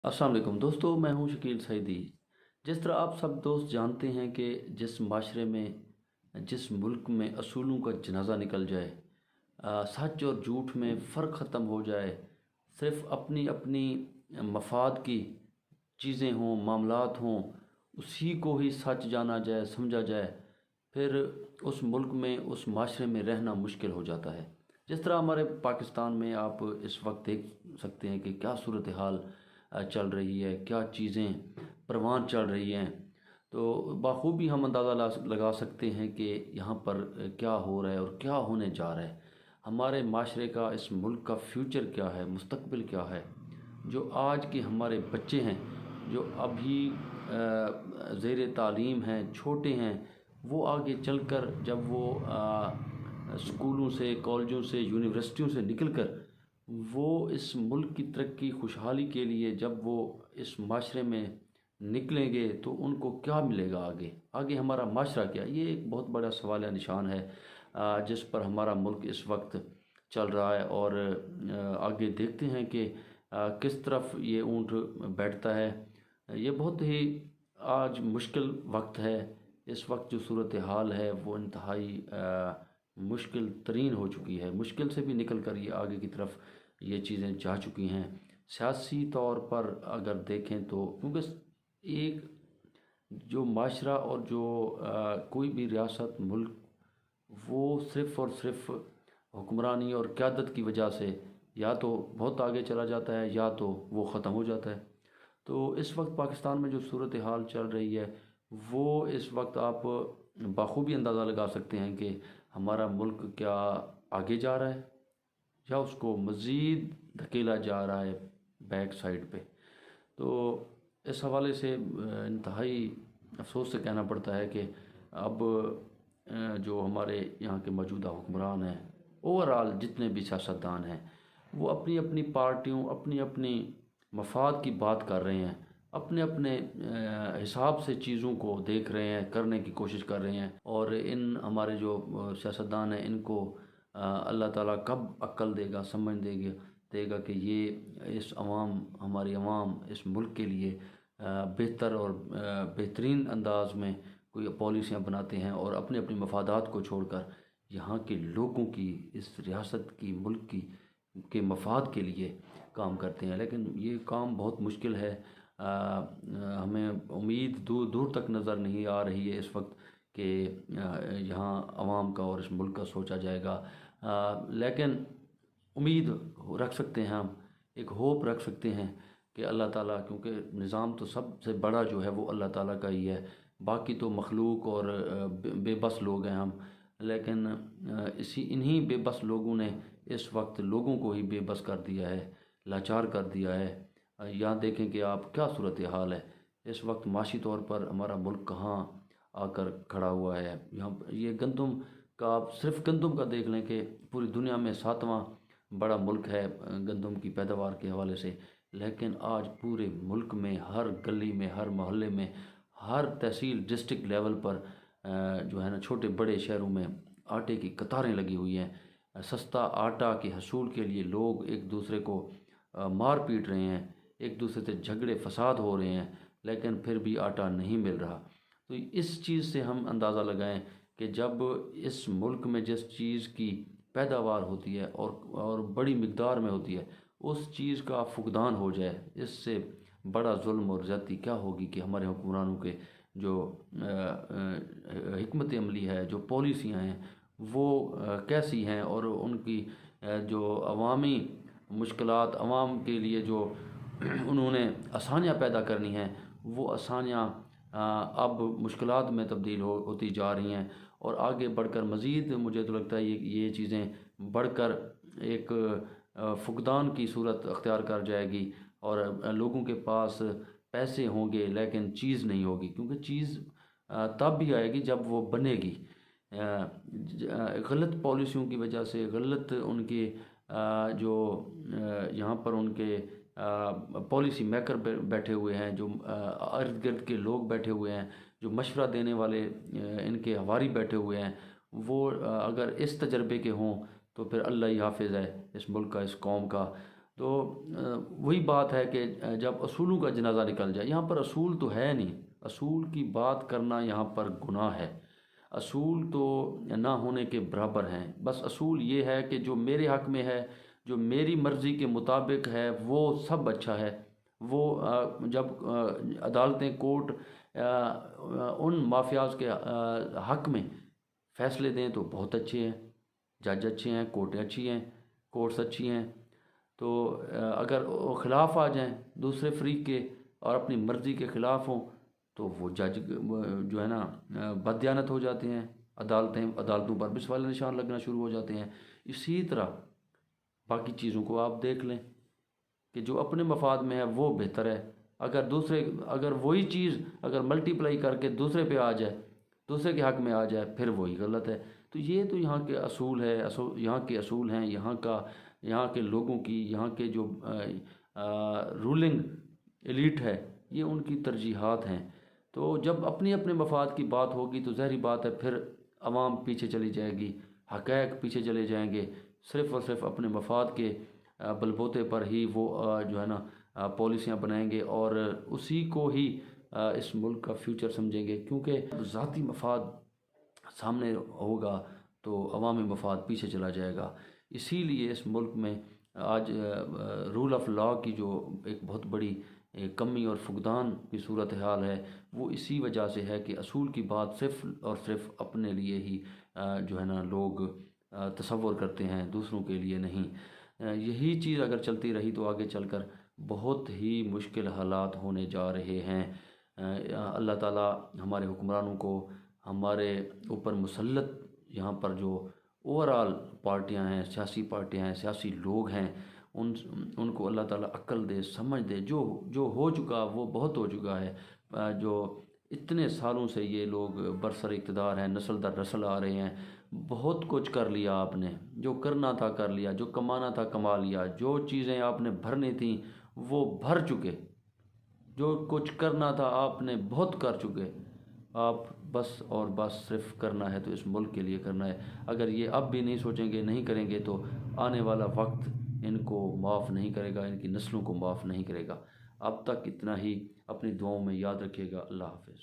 अस्सलाम वालेकुम दोस्तों, मैं हूं शकील सईदी। जिस तरह आप सब दोस्त जानते हैं कि जिस माशरे में, जिस मुल्क में असूलों का जनाजा निकल जाए, सच और झूठ में फ़र्क ख़त्म हो जाए, सिर्फ़ अपनी अपनी मफाद की चीज़ें हों, मामलात हों, उसी को ही सच जाना जाए, समझा जाए, फिर उस मुल्क में, उस माशरे में रहना मुश्किल हो जाता है। जिस तरह हमारे पाकिस्तान में आप इस वक्त देख सकते हैं कि क्या सूरत हाल चल रही है, क्या चीज़ें परवान चल रही हैं। तो बाखूबी हम अंदाज़ा लगा सकते हैं कि यहाँ पर क्या हो रहा है और क्या होने जा रहा है। हमारे माशरे का, इस मुल्क का फ्यूचर क्या है, मुस्तकबिल क्या है। जो आज के हमारे बच्चे हैं, जो अभी ज़ेर तालीम हैं, छोटे हैं, वो आगे चलकर जब वो स्कूलों से, कॉलेजों से, यूनिवर्सिटियों से निकलकर वो इस मुल्क की तरक्की, खुशहाली के लिए जब वो इस माशरे में निकलेंगे तो उनको क्या मिलेगा आगे। आगे हमारा माशरा क्या, ये एक बहुत बड़ा सवाल या निशान है जिस पर हमारा मुल्क इस वक्त चल रहा है। और आगे देखते हैं कि किस तरफ ये ऊँट बैठता है। ये बहुत ही आज मुश्किल वक्त है। इस वक्त जो सूरत हाल है वो इंतहाई मुश्किल तरीन हो चुकी है। मुश्किल से भी निकल कर ये आगे की तरफ ये चीज़ें जा चुकी हैं। सियासी तौर पर अगर देखें तो, क्योंकि एक जो माशरा और जो कोई भी रियासत, मुल्क, वो सिर्फ़ और सिर्फ हुक्मरानी और क़यादत की वजह से या तो बहुत आगे चला जाता है या तो वो ख़त्म हो जाता है। तो इस वक्त पाकिस्तान में जो सूरत हाल चल रही है, वो इस वक्त आप बाखूबी अंदाज़ा लगा सकते हैं कि हमारा मुल्क क्या आगे जा रहा है या उसको मज़ीद धकेला जा रहा है बैक साइड पे। तो इस हवाले से इंतहाई अफसोस से कहना पड़ता है कि अब जो हमारे यहाँ के मौजूदा हुक्मरान हैं, ओवरऑल जितने भी सियासतदान हैं, वो अपनी अपनी पार्टियों, अपनी अपनी मफाद की बात कर रहे हैं, अपने अपने हिसाब से चीज़ों को देख रहे हैं, करने की कोशिश कर रहे हैं। और इन हमारे जो सियासतदान हैं, इनको अल्लाह ताला कब अक्ल देगा, समझ देगा कि ये इस हमारी अवाम इस मुल्क के लिए बेहतर और बेहतरीन अंदाज में कोई पॉलिसियाँ बनाते हैं और अपने अपने मफादात को छोड़कर यहाँ के लोगों की, इस रियासत की, मुल्क की के मफाद के लिए काम करते हैं। लेकिन ये काम बहुत मुश्किल है। हमें उम्मीद दूर दूर तक नज़र नहीं आ रही है इस वक्त कि यहाँ अवाम का और इस मुल्क का सोचा जाएगा। लेकिन उम्मीद रख सकते हैं, हम एक होप रख सकते हैं कि अल्लाह ताला, क्योंकि निज़ाम तो सबसे बड़ा जो है वो अल्लाह ताला का ही है। बाकी तो मखलूक और बेबस लोग हैं हम। लेकिन इन्हीं बेबस लोगों ने इस वक्त लोगों को ही बेबस कर दिया है, लाचार कर दिया है। यहाँ देखें कि आप क्या सूरत हाल है इस वक्त माशी तौर पर, हमारा मुल्क कहाँ आकर खड़ा हुआ है। यहाँ ये गंदम का, आप सिर्फ गंदम का देख लें कि पूरी दुनिया में 7वां बड़ा मुल्क है गंदम की पैदावार के हवाले से। लेकिन आज पूरे मुल्क में, हर गली में, हर मोहल्ले में, हर तहसील डिस्ट्रिक्ट लेवल पर जो है ना, छोटे बड़े शहरों में आटे की कतारें लगी हुई हैं। सस्ता आटा के हसूल के लिए लोग एक दूसरे को मार पीट रहे हैं, एक दूसरे से झगड़े फसाद हो रहे हैं, लेकिन फिर भी आटा नहीं मिल रहा। तो इस चीज़ से हम अंदाज़ा लगाएं कि जब इस मुल्क में जिस चीज़ की पैदावार होती है और बड़ी मिकदार में होती है, उस चीज़ का फुकदान हो जाए, इससे बड़ा जुल्म और ज़्यादती क्या होगी कि हमारे हुक्मरानों के जो हिकमत अमली है, जो पॉलिसियाँ हैं, वो कैसी हैं, और उनकी जो अवामी मुश्किलात, अवाम के लिए जो उन्होंने आसानियाँ पैदा करनी हैं, वो आसानियाँ अब मुश्किलात में तब्दील होती जा रही हैं। और आगे बढ़कर मज़ीद मुझे तो लगता है ये चीज़ें बढ़कर एक फुकदान की सूरत अख्तियार कर जाएगी। और लोगों के पास पैसे होंगे लेकिन चीज़ नहीं होगी, क्योंकि चीज़ तब भी आएगी जब वो बनेगी। गलत पॉलिसियों की वजह से, गलत उनके जो यहाँ पर उनके पॉलिसी मेकर बैठे हुए हैं, जो इर्द गिर्द के लोग बैठे हुए हैं, जो मशवरा देने वाले इनके हवारी बैठे हुए हैं, वो अगर इस तजर्बे के हों तो फिर अल्लाह ही हाफिज़ है इस मुल्क का, इस कौम का। تو وہی بات ہے کہ جب اصولوں کا جنازہ نکل جائے، یہاں پر اصول تو ہے نہیں، اصول کی بات کرنا یہاں پر گناہ ہے، اصول تو نہ ہونے کے برابر ہیں۔ بس اصول یہ ہے کہ جو میرے حق میں ہے، جو میری مرضی کے مطابق ہے، وہ سب اچھا ہے۔ وہ جب عدالتیں، کورٹ ان مافیاز کے حق میں فیصلے دیں تو بہت اچھے ہیں، جج اچھے ہیں، کورٹیں اچھی ہیں، کورٹس اچھی ہیں۔ تو اگر وہ خلاف آ جائیں دوسرے فریق کے اور اپنی مرضی کے خلاف ہوں تو وہ جج جو ہے نا بددیانت ہو جاتے ہیں، عدالتوں پر بھی سوال نشان لگنا شروع ہو جاتے ہیں۔ اسی طرح باقی چیزوں کو آپ دیکھ لیں کہ جو اپنے مفاد میں ہے وہ بہتر ہے، اگر وہی چیز اگر ملٹی پلائی کر کے دوسرے پہ آ جائے، دوسرے کے حق میں آ جائے، پھر وہی غلط ہے۔ تو یہ تو یہاں کے اصول ہے، یہاں کے اصول ہیں، یہاں کے لوگوں کی، یہاں کے جو رولنگ ایلیٹ ہے، یہ ان کی ترجیحات ہیں۔ تو جب اپنے اپنے مفاد کی بات ہوگی تو ظاہری بات ہے پھر عوام پیچھے چلی جائے گی، حقائق پیچھے چلے جائیں گے، صرف اور صرف اپنے مفاد کے بل بوتے پر ہی وہ جو ہے نا پالیسیاں بنائیں گے اور اسی کو ہی اس ملک کا فیوچر سمجھیں گے، کیونکہ ذاتی مفاد سامنے ہوگا تو عوامی مفاد پیچھے چلا جائے گا۔ اسی لیے اس ملک میں آج رول آف لاء کی جو ایک بہت بڑی کمی اور فقدان کی صورتحال ہے، وہ اسی وجہ سے ہے کہ اصول کی بات صرف اور صرف اپنے لیے ہی جو ہے نا لوگ تصور کرتے ہیں، دوسروں کے لیے نہیں۔ یہی چیز اگر چلتی رہی تو آگے چل کر بہت ہی مشکل حالات ہونے جا رہے ہیں۔ اللہ تعالیٰ ہمارے حکمرانوں کو، ہمارے اوپر مسلط یہاں پر جو اوورآل پارٹیاں ہیں، سیاسی لوگ ہیں، ان کو اللہ تعالیٰ عقل دے، سمجھ دے۔ جو ہو چکا وہ بہت ہو چکا ہے۔ جو اتنے سالوں سے یہ لوگ برسر اقتدار ہیں، نسل در نسل آ رہے ہیں، بہت کچھ کر لیا آپ نے، جو کرنا تھا کر لیا، جو کمانا تھا کما لیا، جو چیزیں آپ نے بھرنی تھیں وہ بھر چکے، جو کچھ کرنا تھا آپ نے بہت کر چکے۔ آپ بس اور بس صرف کرنا ہے تو اس ملک کے لیے کرنا ہے۔ اگر یہ اب بھی نہیں سوچیں گے، نہیں کریں گے تو آنے والا وقت ان کو معاف نہیں کرے گا، ان کی نسلوں کو معاف نہیں کرے گا۔ اب تک اتنا ہی، اپنی دعاؤں میں یاد رکھیے گا۔ اللہ حافظ۔